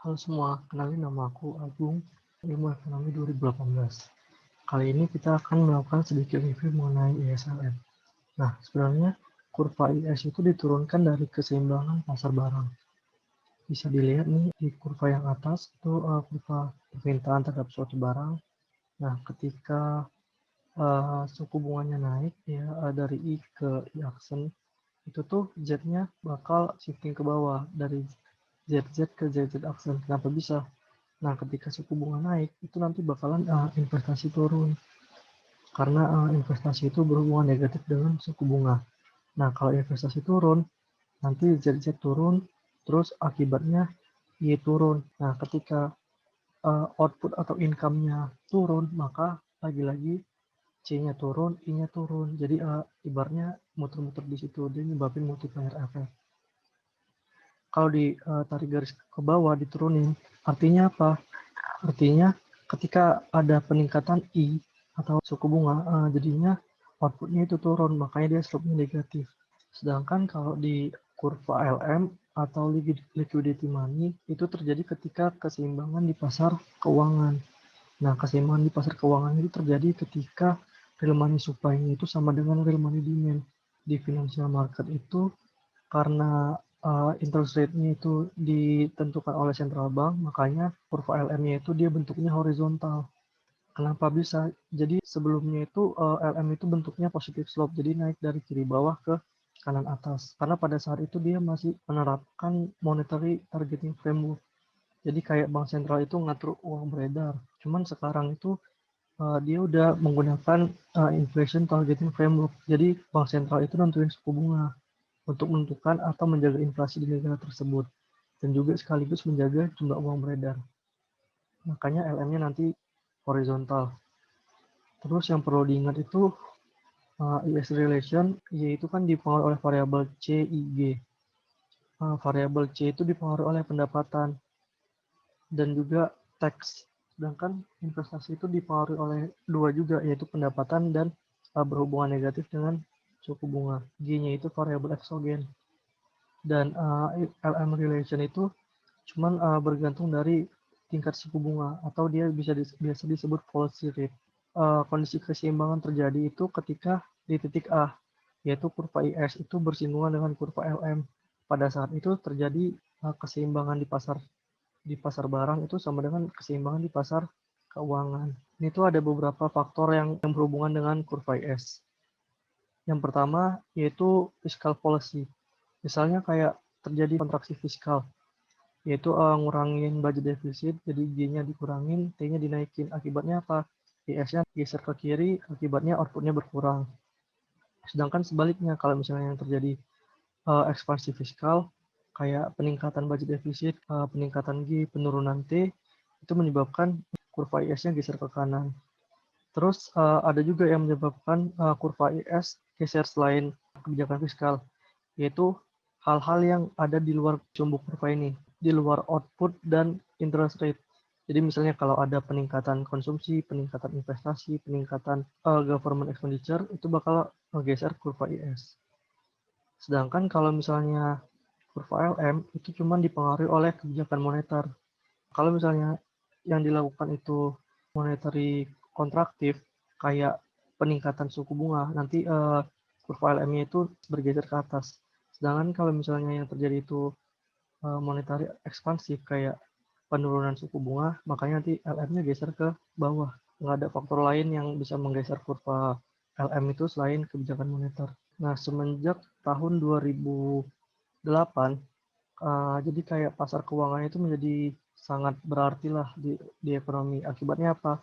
Halo semua, kenalin nama aku Agung, Ilmu Ekonomi 2018. Kali ini kita akan melakukan sedikit review mengenai ISLM. Nah, sebenarnya kurva IS itu diturunkan dari keseimbangan pasar barang. Bisa dilihat nih di kurva yang atas itu kurva permintaan terhadap suatu barang. Nah, ketika suku bunganya naik ya dari I ke I aksen, itu tuh Z-nya bakal shifting ke bawah dari ZZ ke ZZ aksen. Kenapa bisa? Nah, ketika suku bunga naik, itu nanti bakalan investasi turun. Karena investasi itu berhubungan negatif dengan suku bunga. Nah, kalau investasi turun, nanti ZZ turun, terus akibatnya Y turun. Nah, ketika output atau income-nya turun, maka lagi-lagi C-nya turun, I-nya turun. Jadi ibaratnya muter-muter di situ, dia nyebabin multiplier effect. Kalau ditarik garis ke bawah, diturunin, artinya apa? Artinya ketika ada peningkatan I atau suku bunga, jadinya outputnya itu turun, makanya dia slope-nya negatif. Sedangkan kalau di kurva LM atau liquidity money itu terjadi ketika keseimbangan di pasar keuangan. Nah, keseimbangan di pasar keuangan itu terjadi ketika real money supply-nya itu sama dengan real money demand. Di financial market itu karena interest rate-nya itu ditentukan oleh central bank, makanya kurva LM-nya itu dia bentuknya horizontal. Kenapa bisa? Jadi sebelumnya itu LM itu bentuknya positive slope, jadi naik dari kiri bawah ke kanan atas. Karena pada saat itu dia masih menerapkan monetary targeting framework. Jadi kayak bank sentral itu ngatur uang beredar. Cuman sekarang itu dia udah menggunakan inflation targeting framework. Jadi bank sentral itu nentuin suku bunga untuk menentukan atau menjaga inflasi di negara tersebut dan juga sekaligus menjaga jumlah uang beredar. Makanya LM-nya nanti horizontal. Terus yang perlu diingat itu IS relation, yaitu kan dipengaruhi oleh variabel C, I, G. Variabel C itu dipengaruhi oleh pendapatan dan juga tax. Sedangkan investasi itu dipengaruhi oleh dua juga, yaitu pendapatan dan berhubungan negatif dengan suku bunga. G-nya itu variabel eksogen. Dan LM relation itu cuman bergantung dari tingkat suku bunga atau dia biasa disebut policy rate. Kondisi keseimbangan terjadi itu ketika di titik A, yaitu kurva IS itu bersinggungan dengan kurva LM. Pada saat itu terjadi keseimbangan di pasar barang itu sama dengan keseimbangan di pasar keuangan. Ini tuh ada beberapa faktor yang berhubungan dengan kurva IS. Yang pertama yaitu fiscal policy. Misalnya kayak terjadi kontraksi fiskal, yaitu ngurangin budget defisit, jadi G-nya dikurangin, T-nya dinaikin. Akibatnya apa? IS-nya geser ke kiri, akibatnya outputnya berkurang. Sedangkan sebaliknya, kalau misalnya yang terjadi ekspansi fiskal, kayak peningkatan budget defisit, peningkatan G, penurunan T, itu menyebabkan kurva IS-nya geser ke kanan. Terus ada juga yang menyebabkan kurva IS geser selain kebijakan fiskal, yaitu hal-hal yang ada di luar sumbu kurva ini, di luar output dan interest rate. Jadi misalnya kalau ada peningkatan konsumsi, peningkatan investasi, peningkatan government expenditure, itu bakal menggeser kurva IS. Sedangkan kalau misalnya kurva LM itu cuma dipengaruhi oleh kebijakan moneter. Kalau misalnya yang dilakukan itu monetary kontraktif, kayak peningkatan suku bunga, nanti kurva LM-nya itu bergeser ke atas. Sedangkan kalau misalnya yang terjadi itu monetary ekspansif, kayak penurunan suku bunga, makanya nanti LM-nya geser ke bawah. Nggak ada faktor lain yang bisa menggeser kurva LM itu selain kebijakan moneter. Nah, semenjak tahun 2008, jadi kayak pasar keuangan itu menjadi sangat berarti lah di ekonomi. Akibatnya apa?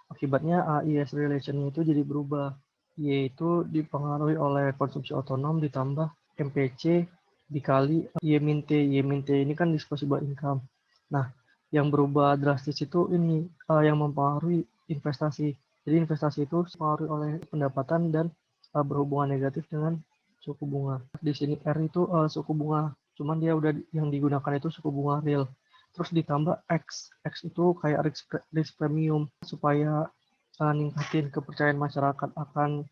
Akibatnya IS relation itu jadi berubah, yaitu dipengaruhi oleh konsumsi otonom ditambah MPC dikali Y-T. Y-T ini kan disposable income. Nah, yang berubah drastis itu ini yang mempengaruhi investasi. Jadi investasi itu dipengaruhi oleh pendapatan dan berhubungan negatif dengan suku bunga. Di sini R itu suku bunga, cuman dia udah yang digunakan itu suku bunga real. Terus ditambah X. X itu kayak risk premium supaya ningkatin kepercayaan masyarakat akan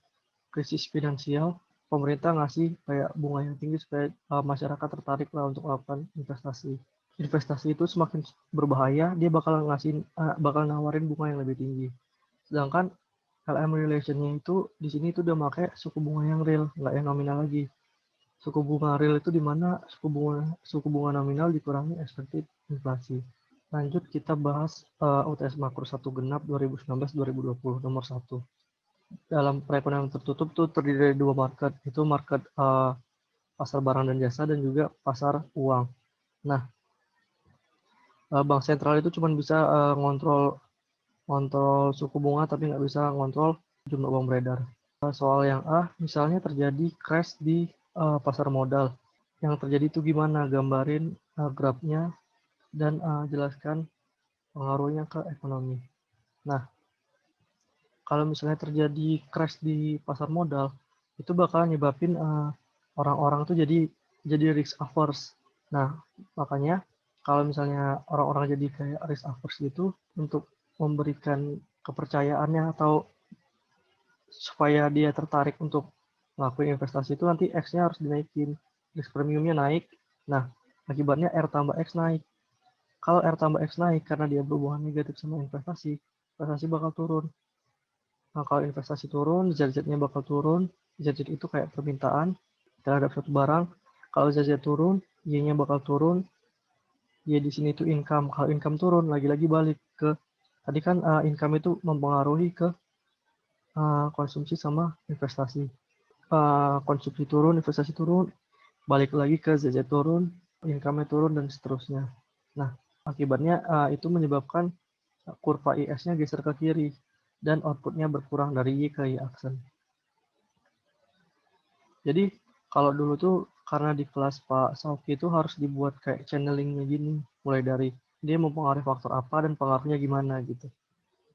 krisis finansial. Pemerintah ngasih kayak bunga yang tinggi supaya masyarakat tertarik lah untuk melakukan investasi. investasi itu semakin berbahaya, dia bakal nawarin bunga yang lebih tinggi. Sedangkan LM relation-nya itu di sini itu udah pakai suku bunga yang real, nggak yang nominal lagi. Suku bunga real itu di mana suku bunga nominal dikurangi ekspektasi inflasi. Lanjut kita bahas UTS Makro 1 Genap 2019-2020 nomor 1. Dalam perekonomian tertutup tuh terdiri dari dua market, itu market pasar barang dan jasa dan juga pasar uang. Nah, bank sentral itu cuma bisa ngontrol suku bunga tapi nggak bisa ngontrol jumlah uang beredar. Soal yang A, misalnya terjadi crash di pasar modal. Yang terjadi itu gimana? Gambarin grafnya dan jelaskan pengaruhnya ke ekonomi. Nah, kalau misalnya terjadi crash di pasar modal, itu bakal nyebabin orang-orang tuh jadi risk averse. Nah, makanya kalau misalnya orang-orang jadi kayak risk averse gitu, untuk memberikan kepercayaannya atau supaya dia tertarik untuk ngelakuin investasi itu nanti X-nya harus dinaikin, risk premiumnya naik. Nah, akibatnya R tambah X naik. Kalau R tambah X naik karena dia berhubungan negatif sama investasi, investasi bakal turun. Nah, kalau investasi turun, ZZ-nya bakal turun. ZZ itu kayak permintaan terhadap suatu barang. Kalau ZZ turun, Y-nya bakal turun. Y di sini itu income. Kalau income turun, lagi-lagi balik ke tadi kan income itu mempengaruhi ke konsumsi sama investasi. Konsumsi turun, investasi turun, balik lagi ke ZZ turun, income-nya turun, dan seterusnya. Nah, akibatnya itu menyebabkan kurva IS-nya geser ke kiri, dan output-nya berkurang dari Y ke Y aksen. Jadi, kalau dulu tuh, karena di kelas Pak Sauki itu harus dibuat kayak channeling-nya gini, mulai dari dia mempengaruhi faktor apa dan pengaruhnya gimana gitu.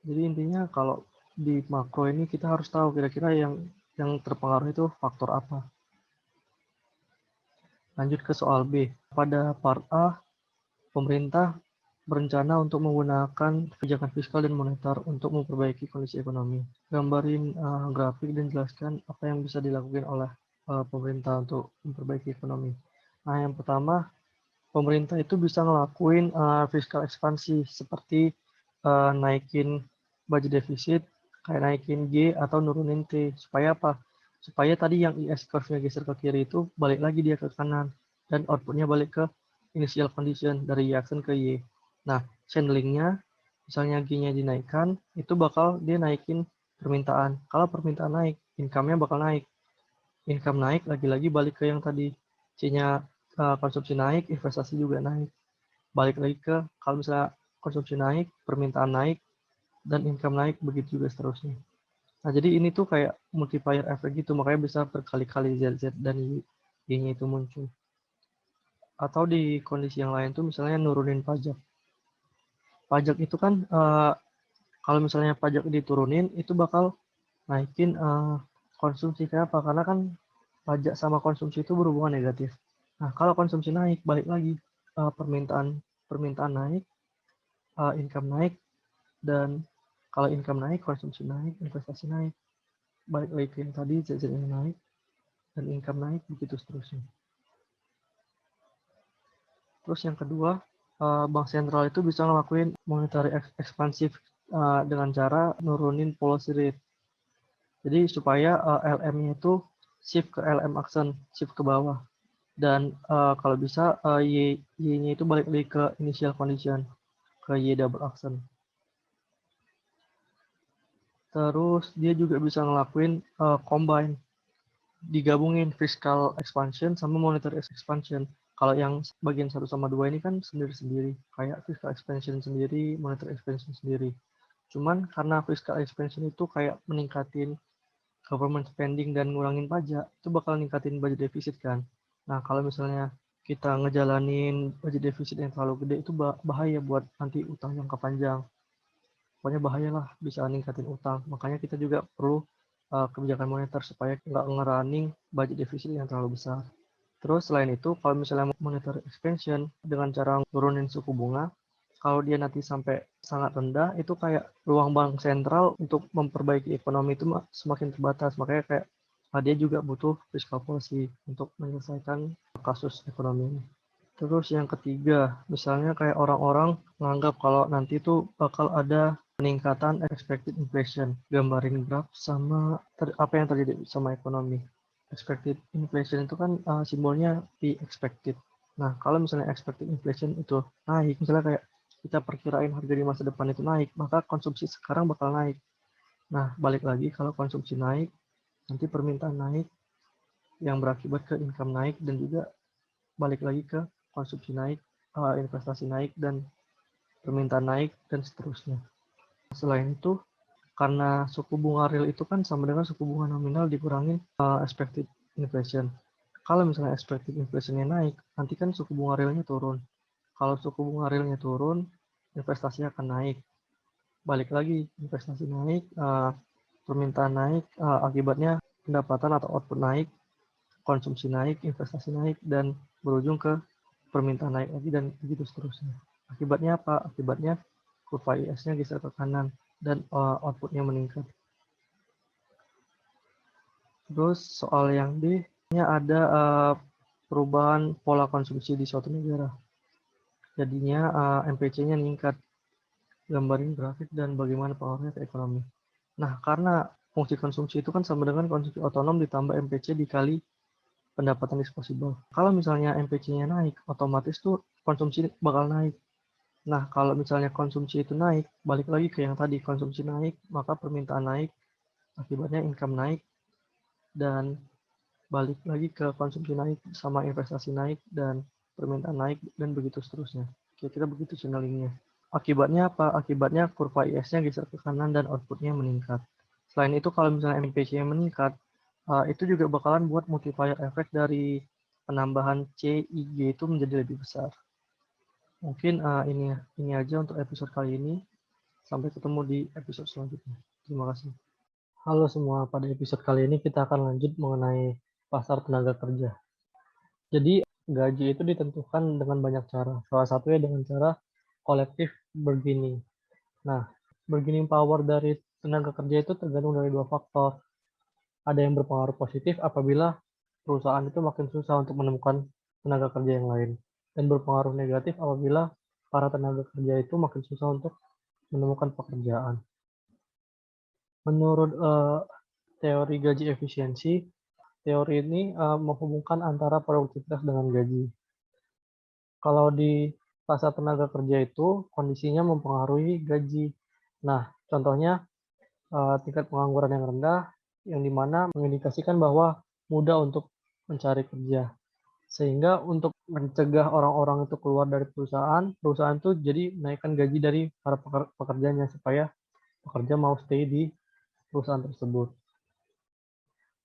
Jadi intinya kalau di makro ini kita harus tahu kira-kira yang terpengaruh itu faktor apa. Lanjut ke soal B. Pada part A, pemerintah berencana untuk menggunakan kebijakan fiskal dan moneter untuk memperbaiki kondisi ekonomi. Gambarin grafik dan jelaskan apa yang bisa dilakukan oleh pemerintah untuk memperbaiki ekonomi. Nah, yang pertama, pemerintah itu bisa ngelakuin fiskal ekspansi seperti naikin budget defisit, kayak naikin G atau nurunin T. Supaya apa? Supaya tadi yang IS curve-nya geser ke kiri itu balik lagi dia ke kanan dan outputnya balik ke initial condition dari Y aksen ke Y. Nah, channelingnya misalnya G-nya dinaikkan, itu bakal dia naikin permintaan. Kalau permintaan naik, income-nya bakal naik. Income naik, lagi-lagi balik ke yang tadi. C-nya konsumsi naik, investasi juga naik. Balik lagi ke kalau misalnya konsumsi naik, permintaan naik, dan income naik, begitu juga seterusnya. Nah, jadi ini tuh kayak multiplier effect gitu, makanya bisa berkali-kali ZZ dan Y-nya itu muncul. Atau di kondisi yang lain tuh misalnya nurunin pajak. Pajak itu kan kalau misalnya pajak diturunin itu bakal naikin konsumsi. Kenapa? Karena kan pajak sama konsumsi itu berhubungan negatif. Nah, kalau konsumsi naik, balik lagi permintaan naik, income naik, dan kalau income naik, konsumsi naik, investasi naik. Balik lagi ke yang tadi, ZZ-nya naik, dan income naik, begitu seterusnya. Terus yang kedua, bank sentral itu bisa ngelakuin monetary ekspansif dengan cara nurunin policy rate. Jadi supaya LM-nya itu shift ke LM aksen, shift ke bawah. Dan kalau bisa Y-nya itu balik lagi ke initial condition, ke Y double aksen. Terus dia juga bisa ngelakuin combine, digabungin fiscal expansion sama monetary expansion. Kalau yang bagian 1 sama 2 ini kan sendiri-sendiri, kayak fiscal expansion sendiri, monetary expansion sendiri. Cuman karena fiscal expansion itu kayak meningkatin government spending dan ngurangin pajak, itu bakal ningkatin budget defisit kan. Nah, kalau misalnya kita ngejalanin budget defisit yang terlalu gede, itu bahaya buat nanti utang jangka panjang. Pokoknya bahaya lah, bisa ningkatin utang. Makanya kita juga perlu kebijakan moneter supaya nggak ngerunning budget defisit yang terlalu besar. Terus selain itu, kalau misalnya monetary expansion dengan cara turunin suku bunga, kalau dia nanti sampai sangat rendah, itu kayak ruang bank sentral untuk memperbaiki ekonomi itu semakin terbatas. Makanya kayak dia juga butuh fiscal policy untuk menyelesaikan kasus ekonomi ini. Terus yang ketiga, misalnya kayak orang-orang menganggap kalau nanti itu bakal ada peningkatan expected inflation, gambarin graf sama apa yang terjadi sama ekonomi. Expected inflation itu kan simbolnya P expected. Nah, kalau misalnya expected inflation itu naik, misalnya kayak kita perkirain harga di masa depan itu naik, maka konsumsi sekarang bakal naik. Nah, balik lagi kalau konsumsi naik, nanti permintaan naik, yang berakibat ke income naik, dan juga balik lagi ke konsumsi naik, investasi naik, dan permintaan naik, dan seterusnya. Selain itu, karena suku bunga real itu kan sama dengan suku bunga nominal dikurangin expected inflation. Kalau misalnya expected inflation-nya naik, nanti kan suku bunga realnya turun. Kalau suku bunga realnya turun, investasinya akan naik. Balik lagi, investasi naik, permintaan naik, akibatnya pendapatan atau output naik, konsumsi naik, investasi naik, dan berujung ke permintaan naik lagi, dan begitu seterusnya. Akibatnya apa? Akibatnya kurva IS-nya geser ke kanan dan outputnya meningkat. Terus soal yang D-nya ada perubahan pola konsumsi di suatu negara. Jadinya MPC-nya meningkat. Gambarin grafik dan bagaimana pengaruhnya ke ekonomi. Nah, karena fungsi konsumsi itu kan sama dengan konsumsi otonom ditambah MPC dikali pendapatan disposable. Kalau misalnya MPC-nya naik, otomatis tuh konsumsi bakal naik. Nah, kalau misalnya konsumsi itu naik, balik lagi ke yang tadi, konsumsi naik, maka permintaan naik, akibatnya income naik, dan balik lagi ke konsumsi naik, sama investasi naik, dan permintaan naik, dan begitu seterusnya. Kira-kira begitu channelingnya. Akibatnya apa? Akibatnya kurva IS-nya geser ke kanan dan outputnya meningkat. Selain itu, kalau misalnya MPC-nya meningkat, itu juga bakalan buat multiplier efek dari penambahan CIG itu menjadi lebih besar. Mungkin ini aja untuk episode kali ini. Sampai ketemu di episode selanjutnya. Terima kasih. Halo semua, pada episode kali ini kita akan lanjut mengenai pasar tenaga kerja. Jadi, gaji itu ditentukan dengan banyak cara. Salah satunya dengan cara collective bargaining. Nah, bargaining power dari tenaga kerja itu tergantung dari dua faktor. Ada yang berpengaruh positif apabila perusahaan itu makin susah untuk menemukan tenaga kerja yang lain. Dan berpengaruh negatif apabila para tenaga kerja itu makin susah untuk menemukan pekerjaan. Menurut teori gaji efisiensi, teori ini menghubungkan antara produktivitas dengan gaji. Kalau di pasar tenaga kerja itu kondisinya mempengaruhi gaji. Nah, contohnya tingkat pengangguran yang rendah, yang dimana mengindikasikan bahwa mudah untuk mencari kerja. Sehingga untuk mencegah orang-orang itu keluar dari perusahaan, perusahaan itu jadi menaikkan gaji dari para pekerjanya supaya pekerja mau stay di perusahaan tersebut.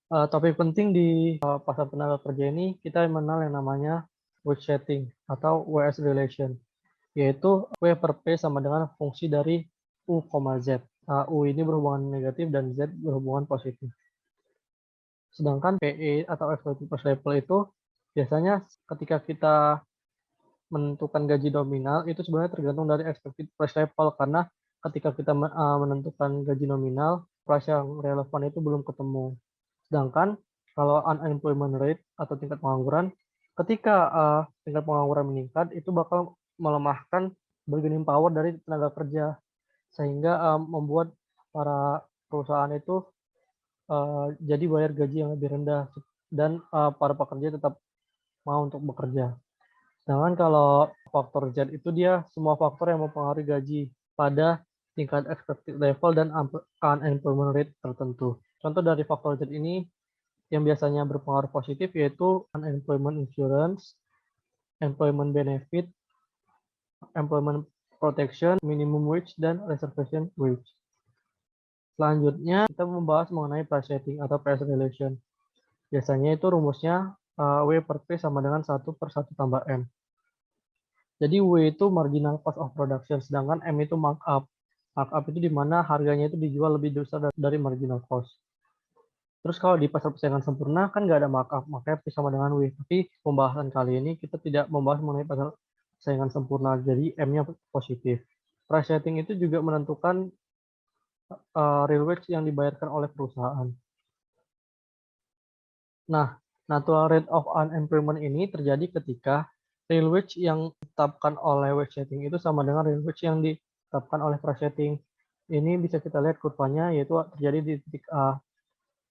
Topik penting di pasar tenaga kerja ini kita mengenal yang namanya wage setting atau WS relation, yaitu W per P sama dengan fungsi dari U, Z. U ini berhubungan negatif dan Z berhubungan positif. Sedangkan PE atau expected price level itu biasanya ketika kita menentukan gaji nominal itu sebenarnya tergantung dari expected price level, karena ketika kita menentukan gaji nominal, price yang relevan itu belum ketemu. Sedangkan kalau unemployment rate atau tingkat pengangguran, ketika tingkat pengangguran meningkat, itu bakal melemahkan bargaining power dari tenaga kerja, sehingga membuat para perusahaan itu jadi bayar gaji yang lebih rendah dan para pekerja tetap mau untuk bekerja. Sedangkan kalau faktor Z itu dia semua faktor yang mempengaruhi gaji pada tingkat expected level dan unemployment rate tertentu. Contoh dari faktor Z ini yang biasanya berpengaruh positif yaitu unemployment insurance, employment benefit, employment protection, minimum wage, dan reservation wage. Selanjutnya kita membahas mengenai price setting atau price relation. Biasanya itu rumusnya W per P sama dengan 1 per 1 tambah M. Jadi W itu marginal cost of production, sedangkan M itu markup. Markup itu di mana harganya itu dijual lebih besar dari marginal cost. Terus kalau di pasar persaingan sempurna kan nggak ada markup, makanya P sama dengan W. Tapi pembahasan kali ini kita tidak membahas mengenai pasar persaingan sempurna, jadi M-nya positif. Price setting itu juga menentukan real wage yang dibayarkan oleh perusahaan. Nah, natural rate of unemployment ini terjadi ketika real wage yang ditetapkan oleh wage setting itu sama dengan real wage yang ditetapkan oleh price setting. Ini bisa kita lihat kurvanya, yaitu terjadi di titik A,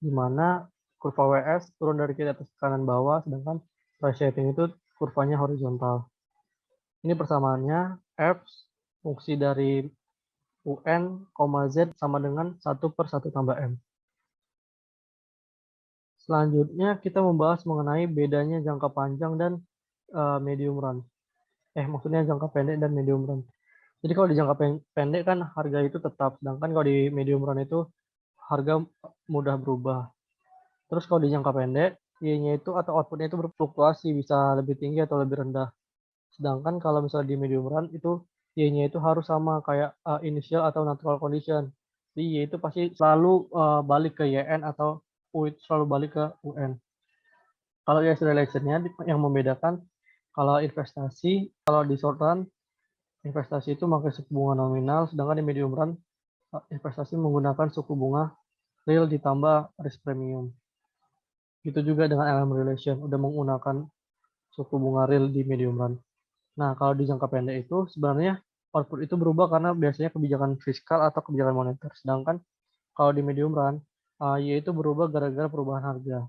di mana kurva WS turun dari kiri atas ke kanan bawah, sedangkan price setting itu kurvanya horizontal. Ini persamaannya F fungsi dari UN, Z sama dengan 1/1 tambah M. Selanjutnya kita membahas mengenai bedanya jangka panjang dan medium run. Maksudnya jangka pendek dan medium run. Jadi kalau di jangka pendek kan harga itu tetap, sedangkan kalau di medium run itu harga mudah berubah. Terus kalau di jangka pendek, Y-nya itu atau output-nya itu berfluktuasi, bisa lebih tinggi atau lebih rendah. Sedangkan kalau misalnya di medium run itu Y-nya itu harus sama kayak initial atau natural condition. Jadi Y itu pasti selalu balik ke YN atau U itu selalu balik ke UN. Kalau US relation-nya yang membedakan kalau investasi, kalau di short run investasi itu pakai suku bunga nominal, sedangkan di medium run investasi menggunakan suku bunga real ditambah risk premium. Itu juga dengan element relation, udah menggunakan suku bunga real di medium run. Nah, kalau di jangka pendek itu sebenarnya output itu berubah karena biasanya kebijakan fiskal atau kebijakan moneter. Sedangkan kalau di medium run, Y itu berubah gara-gara perubahan harga.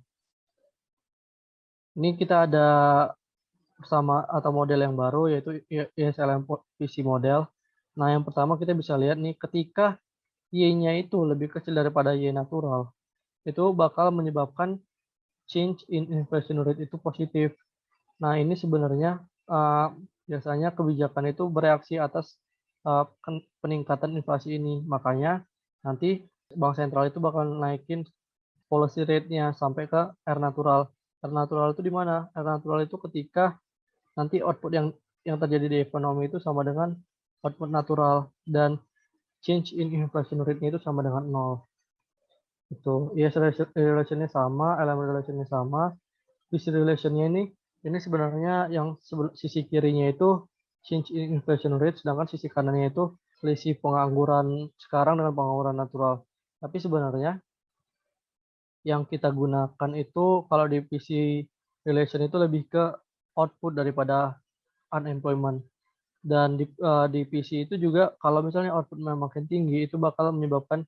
Ini kita ada sama atau model yang baru yaitu ISLM PC model. Nah, yang pertama kita bisa lihat nih ketika Y-nya itu lebih kecil daripada Y natural, itu bakal menyebabkan change in inflation rate itu positif. Nah, ini sebenarnya biasanya kebijakan itu bereaksi atas peningkatan inflasi ini. Makanya nanti bank sentral itu bakal naikin policy rate-nya sampai ke R natural. R natural itu di mana? R natural itu ketika nanti output yang terjadi di ekonomi itu sama dengan output natural dan change in inflation rate-nya itu sama dengan 0. Itu yes relation-nya sama, element relation-nya sama. Visi relation-nya ini sebenarnya yang sisi kirinya itu change in inflation rate, sedangkan sisi kanannya itu selisih pengangguran sekarang dengan pengangguran natural. Tapi sebenarnya yang kita gunakan itu kalau di PC relation itu lebih ke output daripada unemployment. Dan di PC itu juga kalau misalnya output makin tinggi itu bakal menyebabkan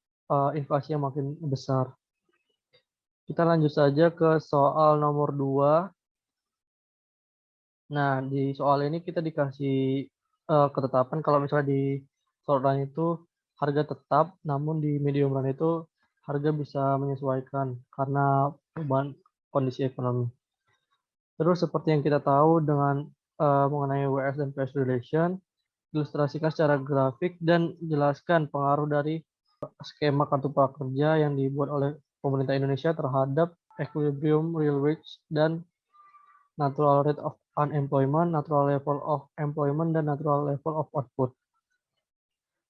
inflasi yang makin besar. Kita lanjut saja ke soal nomor 2. Nah, di soal ini kita dikasih ketetapan kalau misalnya di short run itu harga tetap, namun di medium run itu harga bisa menyesuaikan karena perubahan kondisi ekonomi. Terus seperti yang kita tahu dengan mengenai WS dan PS relation, ilustrasikan secara grafik dan jelaskan pengaruh dari skema kartu prakerja yang dibuat oleh pemerintah Indonesia terhadap equilibrium real wage dan natural rate of unemployment, natural level of employment, dan natural level of output.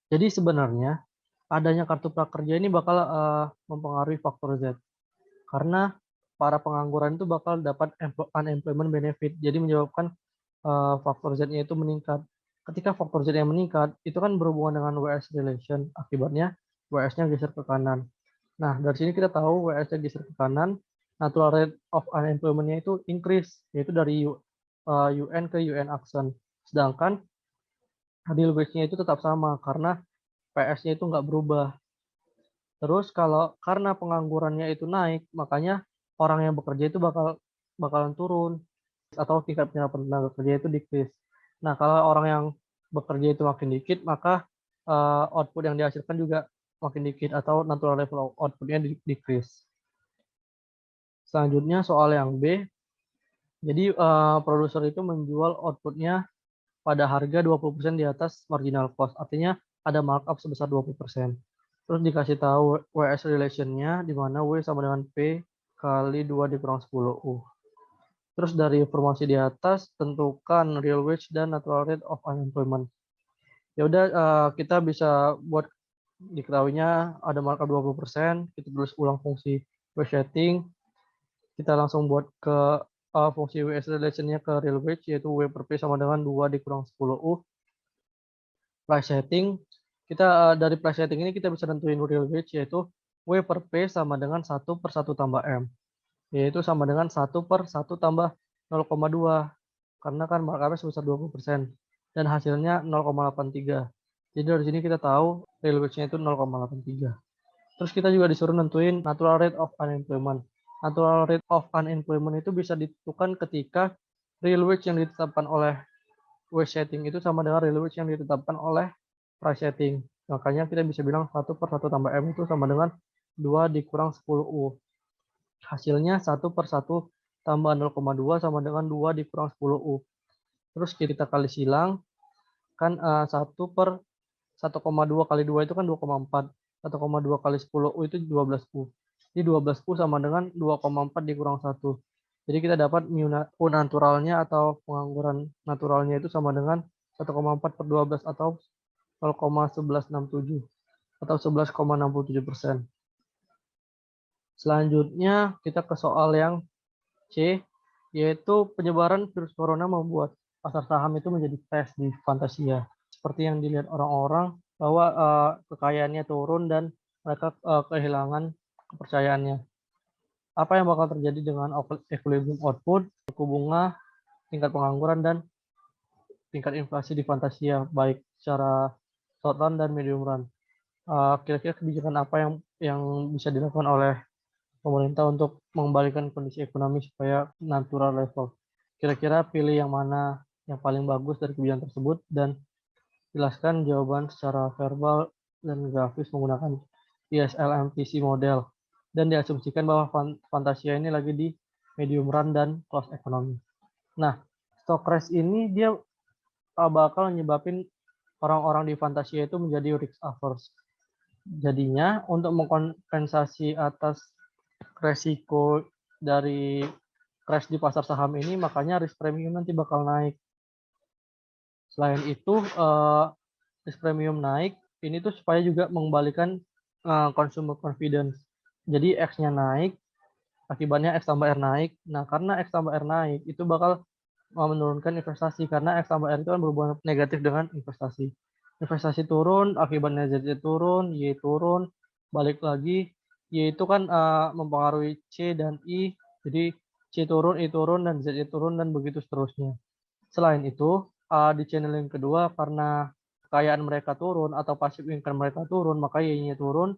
Jadi sebenarnya adanya kartu prakerja ini bakal mempengaruhi faktor Z. Karena para pengangguran itu bakal dapat unemployment benefit. Jadi menyebabkan faktor Z-nya itu meningkat. Ketika faktor Z yang meningkat, itu kan berhubungan dengan WS relation. Akibatnya WS-nya geser ke kanan. Nah, dari sini kita tahu WS-nya geser ke kanan, natural rate of unemployment-nya itu increase, yaitu dari UN ke UN action. Sedangkan real wage-nya itu tetap sama, karena PS-nya itu nggak berubah. Terus kalau karena penganggurannya itu naik, makanya orang yang bekerja itu bakalan turun, atau tingkat penyerapan tenaga kerja itu decrease. Nah, kalau orang yang bekerja itu makin dikit, maka output yang dihasilkan juga makin dikit atau natural level output-nya decrease. Selanjutnya soal yang B. Jadi produser itu menjual output-nya pada harga 20% di atas marginal cost. Artinya ada markup sebesar 20%. Terus dikasih tahu WS relation-nya di mana W sama dengan P kali 2 dikurang 10U. Terus dari informasi di atas tentukan real wage dan natural rate of unemployment. Ya udah kita bisa buat diketahuinya ada markup 20%, kita tulis ulang fungsi wage setting. Kita langsung buat ke fungsi WS relation-nya ke real wage yaitu W per P sama dengan 2 dikurang 10U. Price setting, kita dari price setting ini kita bisa nentuin real wage yaitu W per P sama dengan 1/1 tambah M. Yaitu sama dengan 1/1 tambah 0,2. karena kan markup-nya sebesar 20% dan hasilnya 0,83. Jadi dari sini kita tahu real wage-nya itu 0,83. Terus kita juga disuruh nentuin natural rate of unemployment. Natural rate of unemployment itu bisa ditentukan ketika real wage yang ditetapkan oleh wage setting itu sama dengan real wage yang ditetapkan oleh price setting. Makanya kita bisa bilang 1 per 1 tambah M itu sama dengan 2 dikurang 10U. Hasilnya 1 per 1 tambah 0,2 sama dengan 2 dikurang 10U. Terus kita kali silang, kan 1 per 1,2 kali 2 itu kan 2,4. 1,2 kali 10U itu 12U. Jadi 12U sama dengan 2,4 dikurang 1. Jadi kita dapat mu naturalnya atau pengangguran naturalnya itu sama dengan 1,4 per 12 atau 0,1167 atau 11,67%. Selanjutnya kita ke soal yang C, yaitu penyebaran virus corona membuat pasar saham itu menjadi crash di Fantasia. Seperti yang dilihat orang-orang bahwa kekayaannya turun dan mereka kehilangan kepercayaannya. Apa yang bakal terjadi dengan equilibrium output, suku bunga, tingkat pengangguran, dan tingkat inflasi di Fantasia, baik secara short run dan medium run. Kira-kira kebijakan apa yang bisa dilakukan oleh pemerintah untuk mengembalikan kondisi ekonomi supaya natural level. Kira-kira pilih yang mana yang paling bagus dari kebijakan tersebut dan jelaskan jawaban secara verbal dan grafis menggunakan ISLMPC model dan diasumsikan bahwa Fantasia ini lagi di medium run dan close ekonomi. Nah, stock crash ini dia bakal nyebabin orang-orang di Fantasia itu menjadi risk averse. Jadinya untuk mengkompensasi atas resiko dari crash di pasar saham ini, makanya risk premium nanti bakal naik. Selain itu, risk premium naik, ini tuh supaya juga mengembalikan consumer confidence. Jadi X-nya naik, akibatnya X tambah R naik. Nah, karena X tambah R naik, itu bakal menurunkan investasi, karena X tambah R itu kan berhubungan negatif dengan investasi. Investasi turun, akibatnya Z turun, Y turun, balik lagi, Y itu kan mempengaruhi C dan I, jadi C turun, I turun, dan Z turun, dan begitu seterusnya. Selain itu, di channel yang kedua, karena kekayaan mereka turun atau passive income mereka turun, maka Y-nya turun,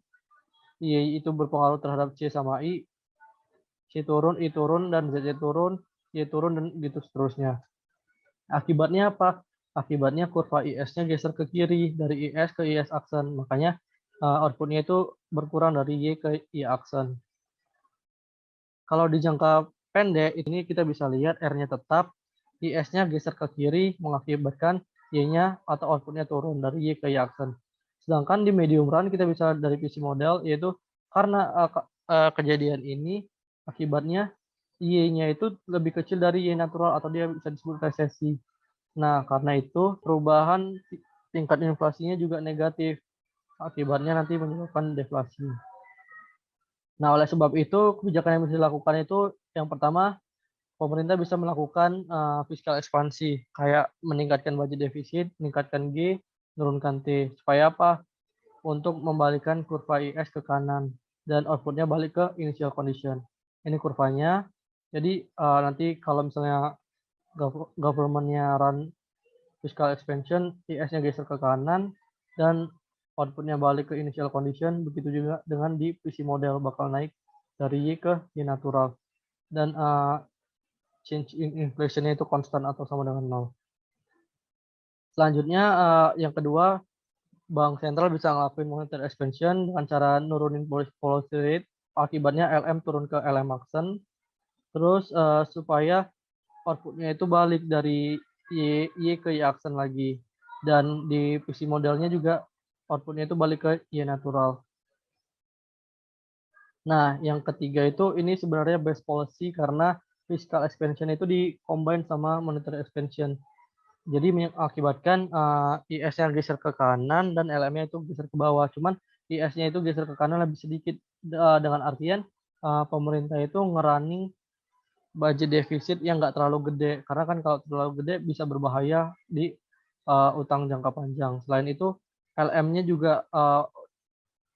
Y itu berpengaruh terhadap C sama I, C turun, I turun, dan Z turun, Y turun, dan gitu seterusnya. Akibatnya apa? Akibatnya kurva IS-nya geser ke kiri, dari IS ke IS aksen. Makanya outputnya itu berkurang dari Y ke Y aksen. Kalau di jangka pendek, ini kita bisa lihat R-nya tetap, IS-nya geser ke kiri, mengakibatkan Y-nya atau outputnya turun dari Y ke Y aksen. Sedangkan di medium run, kita bisa dari PC model, yaitu karena kejadian ini, akibatnya Y-nya itu lebih kecil dari Y natural atau dia bisa disebut resesi. Nah, karena itu perubahan tingkat inflasinya juga negatif. Akibatnya nanti menyebabkan deflasi. Nah, oleh sebab itu kebijakan yang bisa dilakukan itu yang pertama, pemerintah bisa melakukan fiskal ekspansi, kayak meningkatkan budget defisit, meningkatkan G, menurunkan T. Supaya apa? Untuk membalikan kurva IS ke kanan dan outputnya balik ke initial condition. Ini kurvanya. Jadi nanti kalau misalnya government-nya run fiscal expansion, IS-nya geser ke kanan, dan outputnya balik ke initial condition, begitu juga dengan di PC model bakal naik dari Y ke Y natural. Dan change in inflation-nya itu konstan atau sama dengan 0. Selanjutnya, yang kedua, Bank Sentral bisa ngelakuin monetary expansion dengan cara nurunin policy rate, akibatnya LM turun ke LM aksen, terus supaya outputnya itu balik dari Y ke Y aksen lagi. Dan di PC modelnya juga outputnya itu balik ke Y natural. Nah, yang ketiga itu ini sebenarnya best policy karena fiscal expansion itu di-combine sama monetary expansion. Jadi mengakibatkan IS-nya geser ke kanan dan LM-nya itu geser ke bawah. Cuman IS-nya itu geser ke kanan lebih sedikit dengan artian pemerintah itu ngerunning budget defisit yang nggak terlalu gede, karena kan kalau terlalu gede bisa berbahaya di utang jangka panjang. Selain itu, LM-nya juga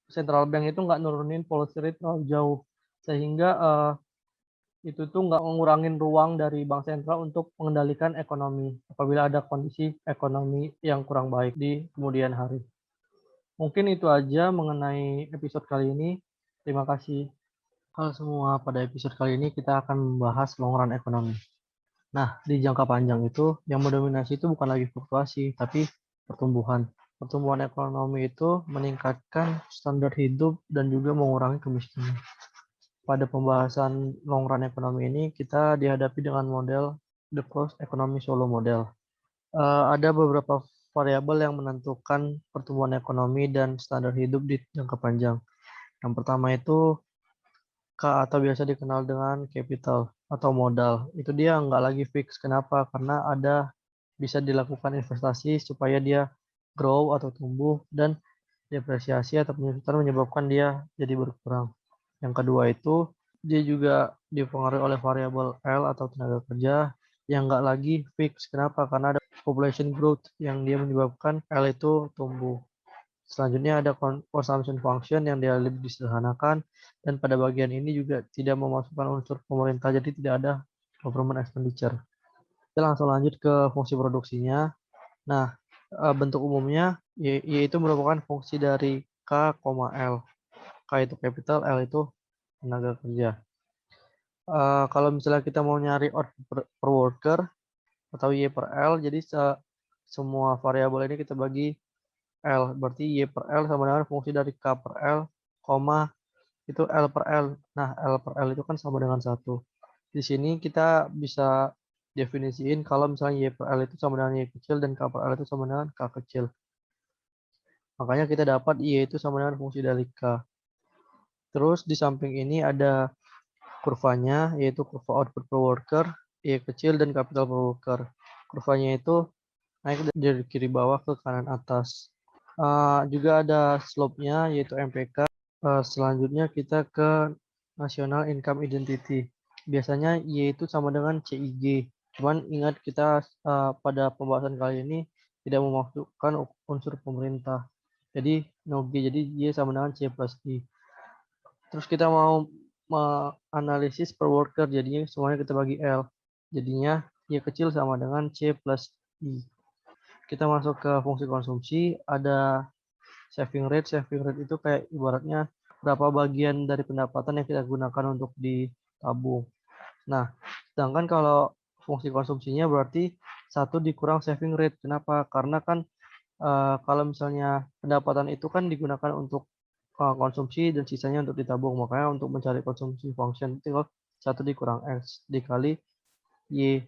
central bank itu nggak nurunin policy rate terlalu jauh, sehingga itu tuh nggak ngurangin ruang dari bank sentral untuk mengendalikan ekonomi apabila ada kondisi ekonomi yang kurang baik di kemudian hari. Mungkin itu aja mengenai episode kali ini. Terima kasih. Halo semua, pada episode kali ini kita akan membahas long run ekonomi. Nah, di jangka panjang itu yang mendominasi itu bukan lagi fluktuasi, tapi pertumbuhan. Pertumbuhan ekonomi itu meningkatkan standar hidup dan juga mengurangi kemiskinan. Pada pembahasan long run ekonomi ini, kita dihadapi dengan model The Closed Economy Solo Model. Ada beberapa variabel yang menentukan pertumbuhan ekonomi dan standar hidup di jangka panjang. Yang pertama itu K atau biasa dikenal dengan capital atau modal. Itu dia nggak lagi fix. Kenapa? Karena ada bisa dilakukan investasi supaya dia grow atau tumbuh dan depresiasi atau penyusutan menyebabkan dia jadi berkurang. Yang kedua itu dia juga dipengaruhi oleh variabel L atau tenaga kerja yang nggak lagi fix. Kenapa? Karena ada population growth yang dia menyebabkan L itu tumbuh. Selanjutnya ada consumption function yang dia lebih disederhanakan dan pada bagian ini juga tidak memasukkan unsur pemerintah jadi tidak ada government expenditure. Kita langsung lanjut ke fungsi produksinya. Nah, bentuk umumnya yaitu merupakan fungsi dari K, L. K itu capital, L itu tenaga kerja. Kalau misalnya kita mau nyari output per worker atau Y per L, jadi semua variabel ini kita bagi L, berarti Y per L sama dengan fungsi dari K per L, itu L per L. Nah, L per L itu kan sama dengan 1. Di sini kita bisa definisiin kalau misalnya Y per L itu sama dengan Y kecil dan K per L itu sama dengan K kecil. Makanya kita dapat Y itu sama dengan fungsi dari K. Terus di samping ini ada kurvanya, yaitu kurva output per worker, Y kecil dan capital per worker. Kurvanya itu naik dari kiri bawah ke kanan atas. Juga ada slope-nya, yaitu MPK. Selanjutnya kita ke National Income Identity. Biasanya Y itu sama dengan CIG. Cuman ingat kita pada pembahasan kali ini tidak memasukkan unsur pemerintah. Jadi no G, jadi Y sama dengan C plus I. Terus kita mau menganalisis per worker, jadinya semuanya kita bagi L. Jadinya Y kecil sama dengan C plus I. Kita masuk ke fungsi konsumsi, ada saving rate. Saving rate itu kayak ibaratnya berapa bagian dari pendapatan yang kita gunakan untuk ditabung. Nah, sedangkan kalau fungsi konsumsinya berarti 1 dikurang saving rate. Kenapa? Karena kan kalau misalnya pendapatan itu kan digunakan untuk konsumsi dan sisanya untuk ditabung. Makanya untuk mencari konsumsi function tinggal 1 dikurang X dikali Y.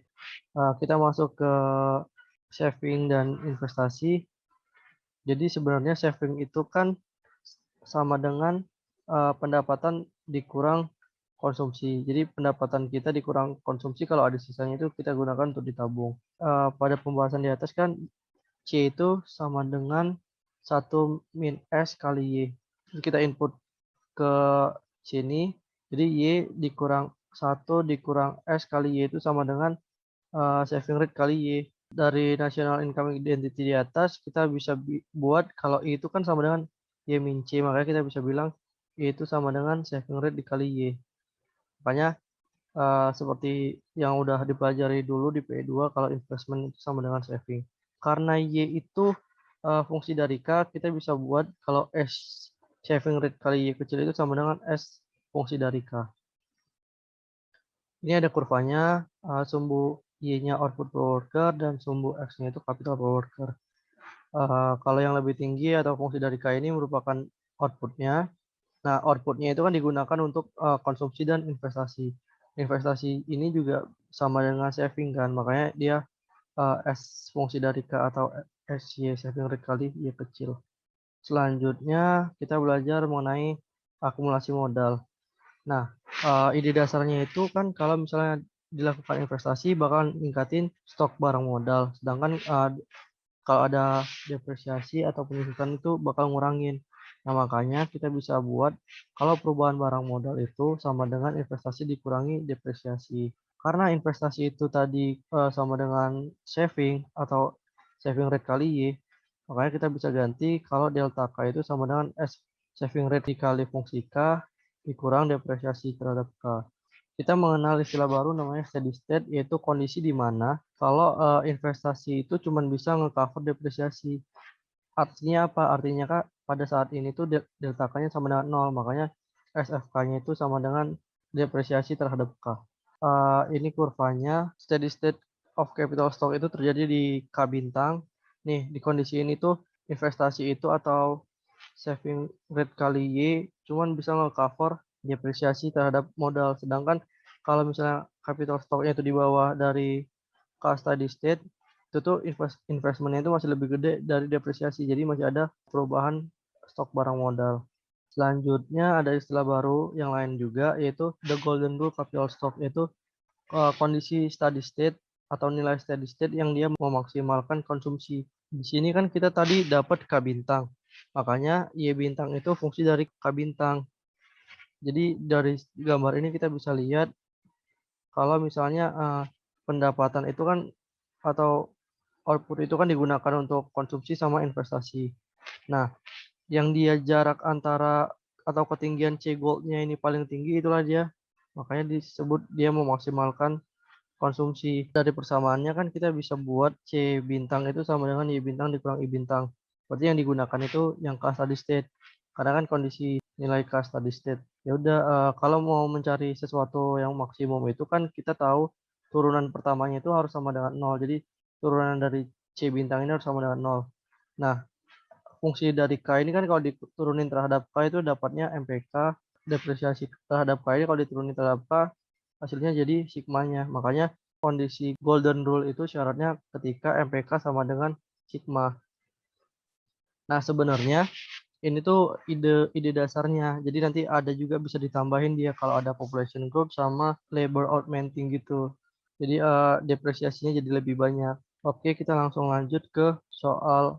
Kita masuk ke saving dan investasi. Jadi sebenarnya saving itu kan sama dengan pendapatan dikurang konsumsi. Jadi pendapatan kita dikurang konsumsi, kalau ada sisanya itu kita gunakan untuk ditabung. Pada pembahasan di atas kan C itu sama dengan 1 min S kali Y. Kita input ke sini, jadi Y dikurang 1 dikurang S kali Y itu sama dengan saving rate kali Y. Dari National Income Identity di atas, kita bisa buat kalau Y itu kan sama dengan Y min C, makanya kita bisa bilang Y itu sama dengan saving rate dikali Y. Makanya seperti yang udah dipelajari dulu di P2, kalau investment itu sama dengan saving. Karena Y itu fungsi dari K, kita bisa buat kalau S saving rate kali Y kecil itu sama dengan S fungsi dari K. Ini ada kurvanya, sumbu Y-nya output per worker dan sumbu X-nya itu capital per worker. Kalau yang lebih tinggi atau fungsi dari K ini merupakan outputnya. Nah, outputnya itu kan digunakan untuk konsumsi dan investasi. Investasi ini juga sama dengan saving kan, makanya dia S fungsi dari K atau SY saving rate kali Y kecil. Selanjutnya kita belajar mengenai akumulasi modal. Nah, ide dasarnya itu kan kalau misalnya dilakukan investasi bakal ningkatin stok barang modal, sedangkan kalau ada depresiasi atau penyusutan itu bakal ngurangin. Nah, makanya kita bisa buat kalau perubahan barang modal itu sama dengan investasi dikurangi depresiasi. Karena investasi itu tadi sama dengan saving atau saving rate kali Y, makanya kita bisa ganti kalau delta K itu sama dengan S saving rate dikali fungsi K dikurang depresiasi terhadap K. kita mengenal istilah baru namanya steady state, yaitu kondisi di mana kalau investasi itu cuma bisa nge-cover depresiasi. Artinya apa? Artinya Kak, pada saat ini tuh delta K-nya sama dengan nol, makanya SFK-nya itu sama dengan depresiasi terhadap K. Ini kurvanya steady state of capital stock itu terjadi di K bintang. Nih, di kondisi ini tuh investasi itu atau saving rate kali Y cuman bisa nge-cover depresiasi terhadap modal. Sedangkan kalau misalnya capital stock-nya itu di bawah dari K steady state, itu tuh investmentnya itu masih lebih gede dari depresiasi. Jadi masih ada perubahan stok barang modal. Selanjutnya ada istilah baru yang lain juga, yaitu the golden rule capital stock, yaitu kondisi steady state atau nilai steady state yang dia memaksimalkan konsumsi. Di sini kan kita tadi dapat K bintang. Makanya Y bintang itu fungsi dari K bintang. Jadi dari gambar ini kita bisa lihat kalau misalnya pendapatan itu kan atau output itu kan digunakan untuk konsumsi sama investasi. Nah, yang dia jarak antara atau ketinggian C gold-nya ini paling tinggi, itulah dia. Makanya disebut dia memaksimalkan konsumsi. Dari persamaannya kan kita bisa buat C bintang itu sama dengan Y bintang dikurang I bintang. Berarti yang digunakan itu yang K steady state. Karena kan kondisi nilai K steady state. Ya udah, kalau mau mencari sesuatu yang maksimum itu kan kita tahu turunan pertamanya itu harus sama dengan 0. Jadi turunan dari C bintang ini harus sama dengan 0. Nah, fungsi dari K ini kan kalau diturunin terhadap K itu dapatnya MPK, depresiasi terhadap K ini kalau diturunin terhadap K hasilnya jadi sigmanya. Makanya kondisi golden rule itu syaratnya ketika MPK sama dengan sigma. Nah, sebenarnya ini tuh ide dasarnya. Jadi nanti ada juga bisa ditambahin dia kalau ada population growth sama labor augmenting gitu. Jadi depresiasinya jadi lebih banyak. Oke, kita langsung lanjut ke soal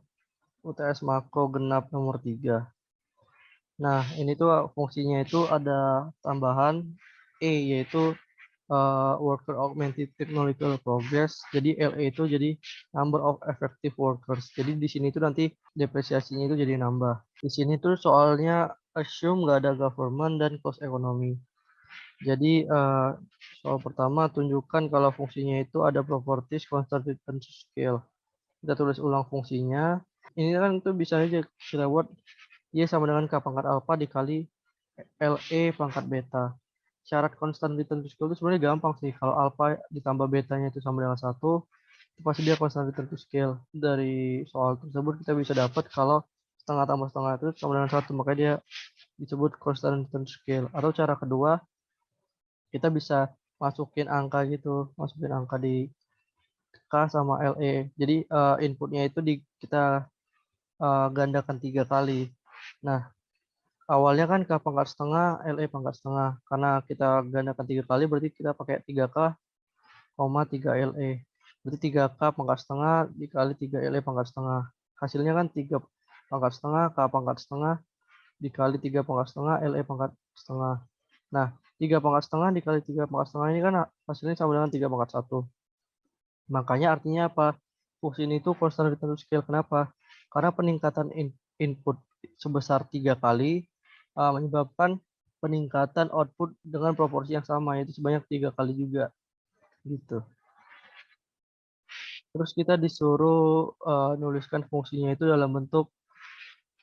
UTS makro genap nomor 3. Nah, ini tuh fungsinya itu ada tambahan E, yaitu worker augmented technological progress. Jadi LE itu jadi number of effective workers. Jadi di sini tuh nanti depresiasinya itu jadi nambah. Di sini tuh soalnya assume nggak ada government dan cost economy. Jadi soal pertama tunjukkan kalau fungsinya itu ada properties constant return to scale. Kita tulis ulang fungsinya. Ini kan tuh bisa aja kita buat Y sama dengan K pangkat alpha dikali LE pangkat beta. Syarat constant return to scale itu sebenarnya gampang sih. Kalau alpha ditambah betanya itu sama dengan 1, itu pasti dia constant return to scale. Dari soal tersebut kita bisa dapat kalau setengah tambah setengah itu sama dengan 1, makanya dia disebut constant return to scale. Atau cara kedua, kita bisa masukin angka gitu, masukin angka di K sama LE. Jadi inputnya itu kita gandakan 3 kali. Nah, awalnya kan K pangkat setengah, LE pangkat setengah. Karena kita gandakan 3 kali, berarti kita pakai 3K, 3 LE. Berarti 3K pangkat setengah dikali 3 LE pangkat setengah. Hasilnya kan 3 pangkat setengah, K pangkat setengah dikali 3 pangkat setengah, LE pangkat setengah. Nah, 3 pangkat setengah dikali 3 pangkat setengah ini kan hasilnya sama dengan 3 pangkat 1. Makanya artinya apa? Fungsi ini itu constant return to scale. Kenapa? Karena peningkatan input sebesar 3 kali menyebabkan peningkatan output dengan proporsi yang sama, yaitu sebanyak 3 kali juga. Gitu. Terus kita disuruh nuliskan fungsinya itu dalam bentuk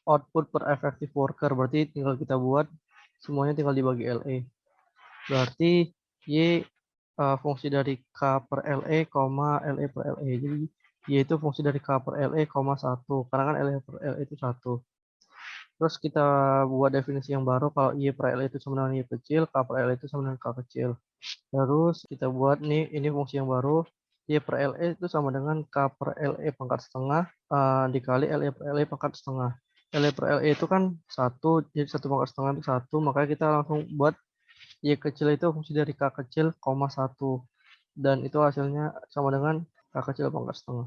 output per effective worker. Berarti tinggal kita buat semuanya tinggal dibagi LE. Berarti Y fungsi dari K per LE, LE per LE. Jadi Y itu fungsi dari K per LE, 1. Karena kan LE per LE itu 1. Terus kita buat definisi yang baru kalau Y per LE itu sama dengan Y kecil, K per LE itu sama dengan K kecil. Terus kita buat nih, ini fungsi yang baru. Y per LE itu sama dengan K per LE pangkat setengah dikali LE per LE pangkat setengah. LE per LE itu kan 1, jadi 1 pangkat setengah itu 1. Makanya kita langsung buat Y kecil itu fungsi dari K kecil, 1. Dan itu hasilnya sama dengan K kecil pangkat setengah.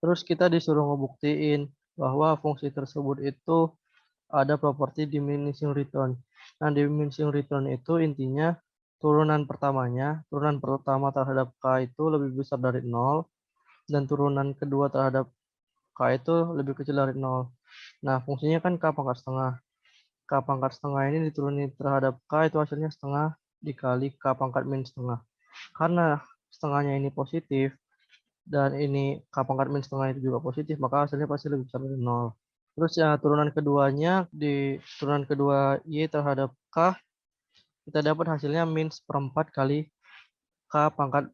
Terus kita disuruh ngebuktiin bahwa fungsi tersebut itu ada properti diminishing return. Nah, diminishing return itu intinya turunan pertama terhadap K itu lebih besar dari 0, dan turunan kedua terhadap K itu lebih kecil dari 0. Nah, fungsinya kan K pangkat setengah. K pangkat setengah ini diturunin terhadap K itu hasilnya setengah dikali K pangkat min setengah. Karena setengahnya ini positif, dan ini K pangkat min setengah itu juga positif, maka hasilnya pasti lebih besar dari 0. Terus ya turunan keduanya, di turunan kedua Y terhadap K, kita dapat hasilnya min seperempat kali K pangkat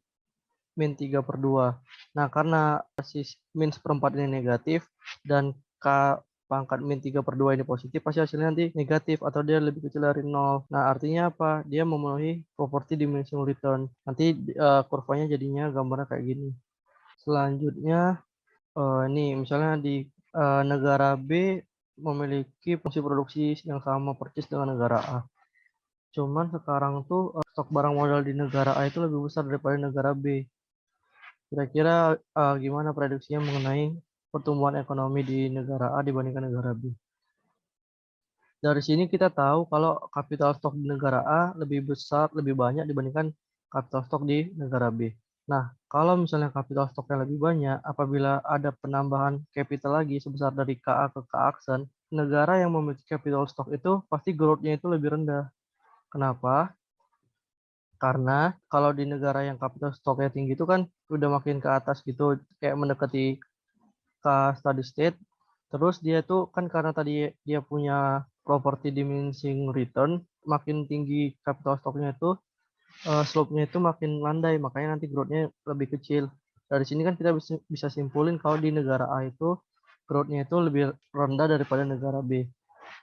min 3/2. Nah, karena si min seperempat ini negatif, dan K pangkat min 3/2 ini positif, pasti hasilnya nanti negatif atau dia lebih kecil dari 0. Nah, artinya apa? Dia memenuhi properti diminishing return. Nanti kurvanya jadinya gambarnya kayak gini. Selanjutnya, ini misalnya di negara B memiliki fungsi produksi yang sama persis dengan negara A. Cuman sekarang tuh stok barang modal di negara A itu lebih besar daripada negara B. Kira-kira gimana prediksinya mengenai pertumbuhan ekonomi di negara A dibandingkan negara B? Dari sini kita tahu kalau capital stock di negara A lebih besar, lebih banyak dibandingkan capital stock di negara B. Nah, kalau misalnya capital stocknya lebih banyak, apabila ada penambahan capital lagi sebesar dari KA ke K aksen, negara yang memiliki capital stock itu pasti growth-nya itu lebih rendah. Kenapa? Karena kalau di negara yang capital stock-nya tinggi itu kan udah makin ke atas gitu, kayak mendekati ke steady state. Terus dia tuh kan karena tadi dia punya property diminishing return, makin tinggi capital stock-nya itu slope-nya itu makin landai, makanya nanti growth-nya lebih kecil. Dari sini kan kita bisa simpulin kalau di negara A itu growth-nya itu lebih rendah daripada negara B.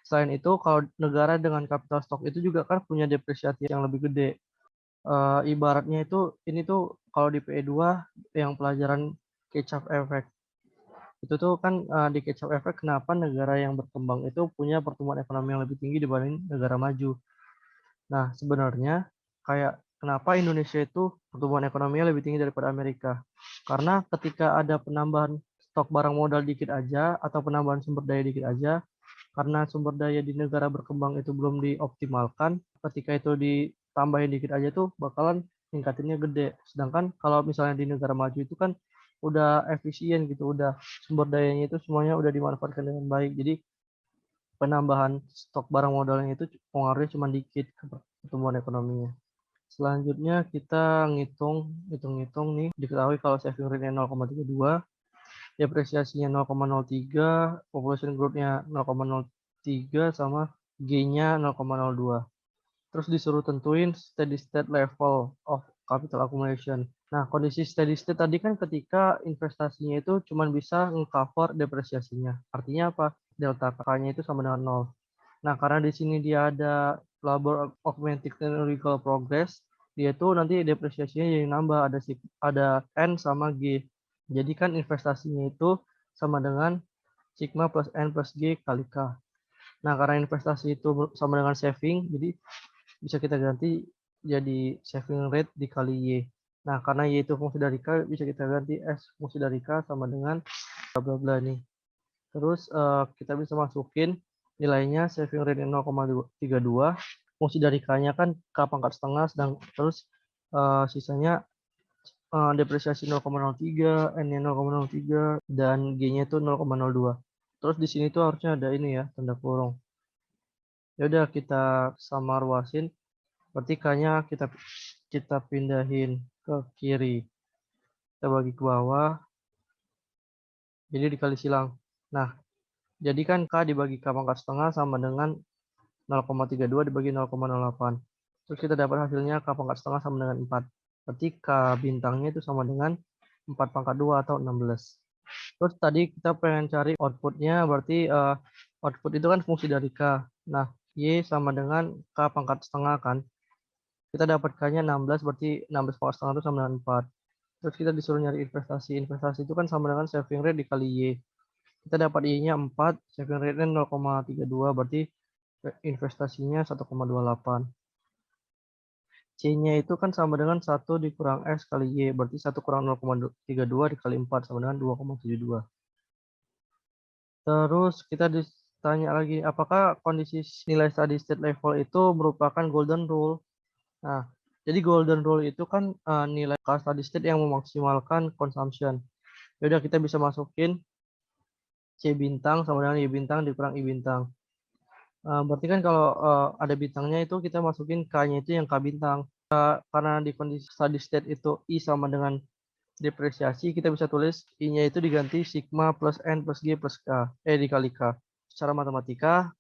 Selain itu, kalau negara dengan capital stock itu juga kan punya depresiasi yang lebih gede. Ibaratnya itu ini tuh kalau di PE2 yang pelajaran catch-up effect. Itu tuh kan di catch-up effect kenapa negara yang berkembang itu punya pertumbuhan ekonomi yang lebih tinggi dibanding negara maju. Nah, sebenarnya kayak kenapa Indonesia itu pertumbuhan ekonominya lebih tinggi daripada Amerika? Karena ketika ada penambahan stok barang modal dikit aja atau penambahan sumber daya dikit aja, karena sumber daya di negara berkembang itu belum dioptimalkan, ketika itu ditambahin dikit aja tuh bakalan tingkatinnya gede. Sedangkan kalau misalnya di negara maju itu kan udah efisien gitu, udah sumber dayanya itu semuanya udah dimanfaatkan dengan baik. Jadi penambahan stok barang modalnya itu pengaruhnya cuma dikit ke pertumbuhan ekonominya. Selanjutnya kita hitung-hitung nih, diketahui kalau saving rate-nya 0,32, depresiasinya 0,03, population growth-nya 0,03, sama G-nya 0,02. Terus disuruh tentuin steady state level of capital accumulation. Nah, kondisi steady state tadi kan ketika investasinya itu cuma bisa nge-cover depresiasinya. Artinya apa? Delta K-nya itu sama dengan 0. Nah, karena di sini dia ada labor augmented technological progress, dia tuh nanti depresiasinya jadi nambah, ada N sama G. Jadi kan investasinya itu sama dengan sigma plus N plus G kali K. Nah, karena investasi itu sama dengan saving, jadi bisa kita ganti jadi saving rate dikali Y. Nah, karena Y itu fungsi dari K, bisa kita ganti S fungsi dari K sama dengan bla bla bla nih. Terus kita bisa masukin nilainya saving rate 0,32, fungsi dari K-nya kan K pangkat setengah, terus sisanya depresiasi 0,03, N-nya 0,03, dan G-nya itu 0,02. Terus di sini tuh harusnya ada ini ya, tanda kurung. Ya udah kita samar luasin, berarti K-nya kita pindahin ke kiri. Kita bagi ke bawah, jadi dikali silang. Nah, jadi kan K dibagi K pangkat setengah sama dengan 0,32 dibagi 0,08. Terus kita dapat hasilnya K pangkat setengah sama dengan 4. Berarti K bintangnya itu sama dengan 4 pangkat 2 atau 16. Terus tadi kita pengen cari outputnya, berarti output itu kan fungsi dari K. Nah, Y sama dengan K pangkat setengah kan. Kita dapat K-nya 16, berarti 16 pangkat setengah itu sama dengan 4. Terus kita disuruh nyari investasi. Investasi itu kan sama dengan saving rate dikali Y. Kita dapat Y-nya 4, saving rate-nya 0,32, berarti investasinya 1,28. C-nya itu kan sama dengan 1 dikurang S kali Y, berarti 1 kurang 0,32 dikali 4 sama dengan 2,72. Terus kita ditanya lagi, apakah kondisi nilai steady state level itu merupakan golden rule? Nah, jadi golden rule itu kan nilai steady state yang memaksimalkan consumption. Yaudah kita bisa masukin C bintang sama dengan Y bintang dikurang I bintang. Berarti kan kalau ada bintangnya itu kita masukin K-nya itu yang K bintang. Karena di kondisi steady state itu I sama dengan depresiasi, kita bisa tulis I-nya itu diganti sigma plus N plus G plus K, dikali K. Secara matematika,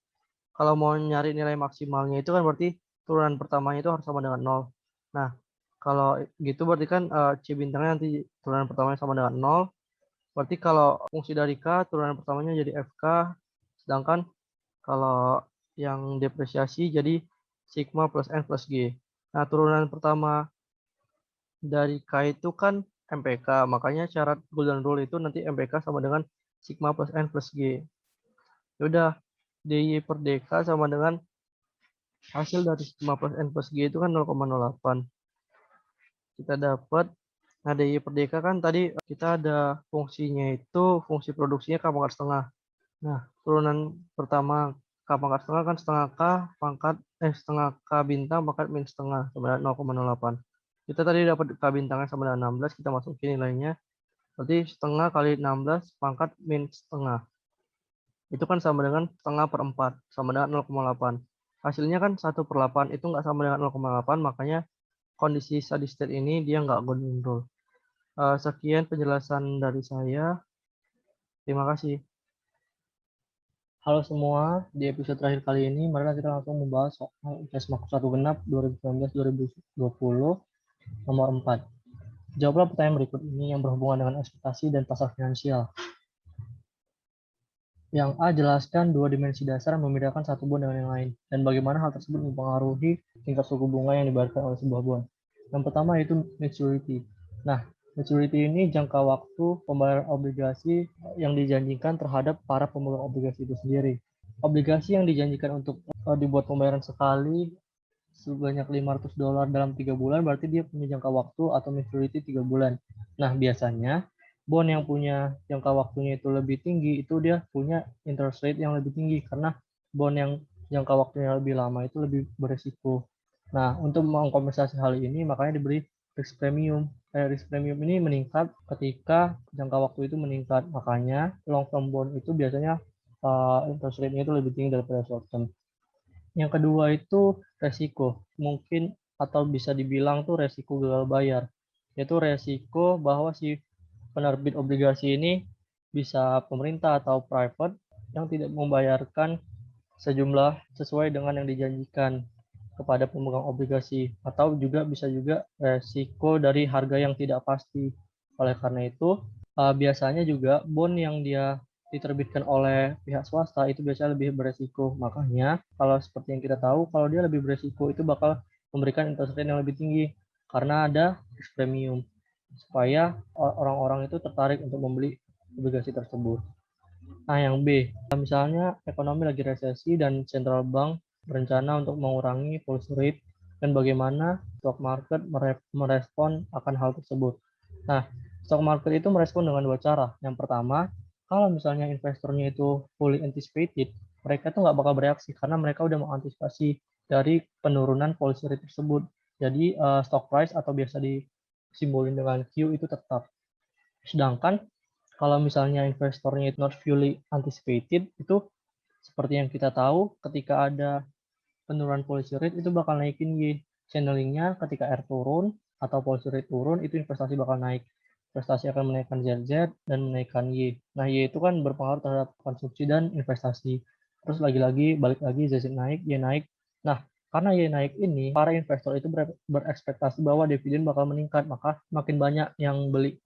kalau mau nyari nilai maksimalnya itu kan berarti turunan pertamanya itu harus sama dengan 0. Nah, kalau gitu berarti kan C bintangnya nanti turunan pertamanya sama dengan 0. Berarti kalau fungsi dari K, turunan pertamanya jadi FK, sedangkan kalau yang depresiasi jadi sigma plus N plus G. Nah, turunan pertama dari K itu kan MPK, makanya syarat golden rule itu nanti MPK sama dengan sigma plus N plus G. Ya udah, DY per DK sama dengan hasil dari sigma plus N plus G itu kan 0,08. Kita dapat, nah DY per DK kan tadi kita ada fungsinya itu, fungsi produksinya K pangkat setengah. Nah, turunan pertama K pangkat setengah kan setengah K pangkat setengah K bintang pangkat min setengah sama dengan 0,08. Kita tadi dapat K bintangnya sama dengan 16, kita masukin nilainya. Berarti setengah kali 16 pangkat min setengah. Itu kan sama dengan setengah per 4, sama dengan 0,8. Hasilnya kan 1/8, itu nggak sama dengan 0,8, makanya kondisi steady state ini dia nggak golden rule. Sekian penjelasan dari saya. Terima kasih. Halo semua, di episode terakhir kali ini, mari kita langsung membahas soal UTS Maku 1 Genap 2019-2020 nomor 4. Jawablah pertanyaan berikut ini yang berhubungan dengan ekspektasi dan pasar finansial. Yang A, jelaskan dua dimensi dasar yang membedakan satu bon dengan yang lain, dan bagaimana hal tersebut mempengaruhi tingkat suku bunga yang dibayarkan oleh sebuah bon. Yang pertama yaitu maturity. Nah, maturity ini jangka waktu pembayaran obligasi yang dijanjikan terhadap para pemegang obligasi itu sendiri. Obligasi yang dijanjikan untuk dibuat pembayaran sekali sebanyak $500 dalam 3 bulan, berarti dia punya jangka waktu atau maturity 3 bulan. Nah, biasanya bond yang punya jangka waktunya itu lebih tinggi, itu dia punya interest rate yang lebih tinggi, karena bond yang jangka waktunya lebih lama itu lebih beresiko. Nah, untuk mengkompensasi hal ini, makanya diberi risk premium. Risk premium ini meningkat ketika jangka waktu itu meningkat. Makanya long term bond itu biasanya interest rate-nya itu lebih tinggi daripada short term. Yang kedua itu resiko. Mungkin atau bisa dibilang tuh resiko gagal bayar. Yaitu resiko bahwa si penerbit obligasi ini bisa pemerintah atau private yang tidak membayarkan sejumlah sesuai dengan yang dijanjikan kepada pemegang obligasi, atau juga bisa juga resiko dari harga yang tidak pasti. Oleh karena itu, biasanya juga bond yang dia diterbitkan oleh pihak swasta itu biasanya lebih beresiko. Makanya kalau seperti yang kita tahu, kalau dia lebih beresiko itu bakal memberikan interest rate yang lebih tinggi karena ada risk premium supaya orang-orang itu tertarik untuk membeli obligasi tersebut. Nah, yang B, misalnya ekonomi lagi resesi dan central bank berencana untuk mengurangi policy rate, dan bagaimana stock market merespon akan hal tersebut. Nah, stock market itu merespon dengan dua cara. Yang pertama, kalau misalnya investornya itu fully anticipated, mereka tuh nggak bakal bereaksi karena mereka udah mengantisipasi dari penurunan policy rate tersebut. Jadi stock price atau biasa disimbolin dengan Q itu tetap. Sedangkan kalau misalnya investornya itu not fully anticipated, itu seperti yang kita tahu ketika ada penurunan policy rate itu bakal naikin Y. Channelingnya ketika R turun atau policy rate turun, itu investasi bakal naik. Investasi akan menaikkan ZZ dan menaikkan Y. Nah, Y itu kan berpengaruh terhadap konsumsi dan investasi. Terus lagi-lagi balik lagi ZZ naik, Y naik. Nah, karena Y naik ini, para investor itu berekspektasi bahwa dividen bakal meningkat, maka makin banyak yang beli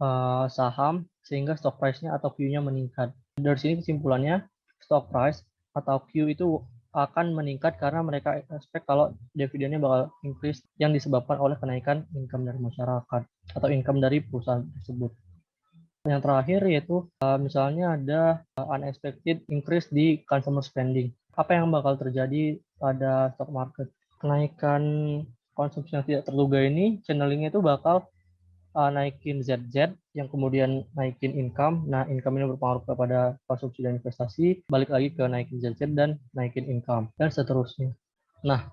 saham sehingga stock price-nya atau Q-nya meningkat. Dari sini kesimpulannya, stock price atau Q itu akan meningkat karena mereka expect kalau dividennya bakal increase yang disebabkan oleh kenaikan income dari masyarakat atau income dari perusahaan tersebut. Yang terakhir yaitu misalnya ada unexpected increase di consumer spending. Apa yang bakal terjadi pada stock market? Kenaikan konsumsi yang tidak terduga ini channelingnya itu bakal naikin ZZ yang kemudian naikin income. Nah, income ini berpengaruh kepada konsumsi dan investasi, balik lagi ke naikin ZZ dan naikin income dan seterusnya. Nah,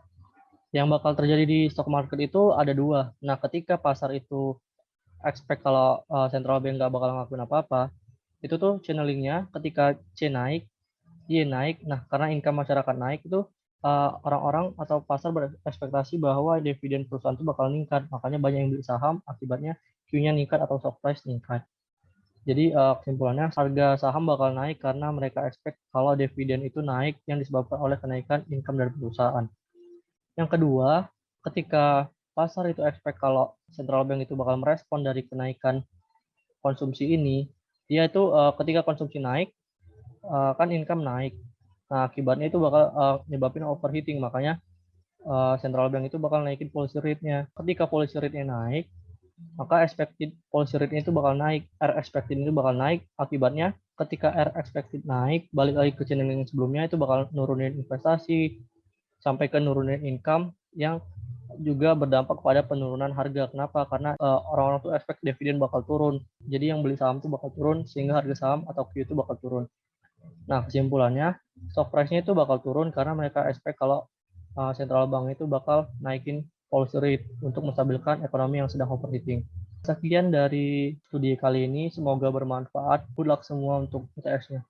yang bakal terjadi di stock market itu ada dua. Nah, ketika pasar itu expect kalau central bank nggak bakal ngelakuin apa-apa, itu tuh channelingnya ketika C naik, Iya naik. Nah, karena income masyarakat naik itu orang-orang atau pasar berekspektasi bahwa dividen perusahaan itu bakal meningkat. Makanya banyak yang beli saham, akibatnya Q-nya meningkat atau stock price meningkat. Jadi kesimpulannya harga saham bakal naik karena mereka expect kalau dividen itu naik yang disebabkan oleh kenaikan income dari perusahaan. Yang kedua, ketika pasar itu expect kalau central bank itu bakal merespon dari kenaikan konsumsi ini, dia itu ketika konsumsi naik, kan income naik. Nah, akibatnya itu bakal nyebabin overheating. Makanya central bank itu bakal naikin policy rate-nya. Ketika policy rate-nya naik, maka expected policy rate-nya itu bakal naik. R expected itu bakal naik. Akibatnya ketika R expected naik, balik lagi ke channel yang sebelumnya itu bakal nurunin investasi sampai ke nurunin income yang juga berdampak pada penurunan harga. Kenapa? Karena orang-orang tuh expect dividen bakal turun. Jadi yang beli saham tuh bakal turun sehingga harga saham atau Q itu bakal turun. Nah, kesimpulannya stock price-nya itu bakal turun karena mereka expect kalau central bank itu bakal naikin policy rate untuk menstabilkan ekonomi yang sedang overheating. Sekian dari studi kali ini, semoga bermanfaat. Good luck semua untuk UTS-nya.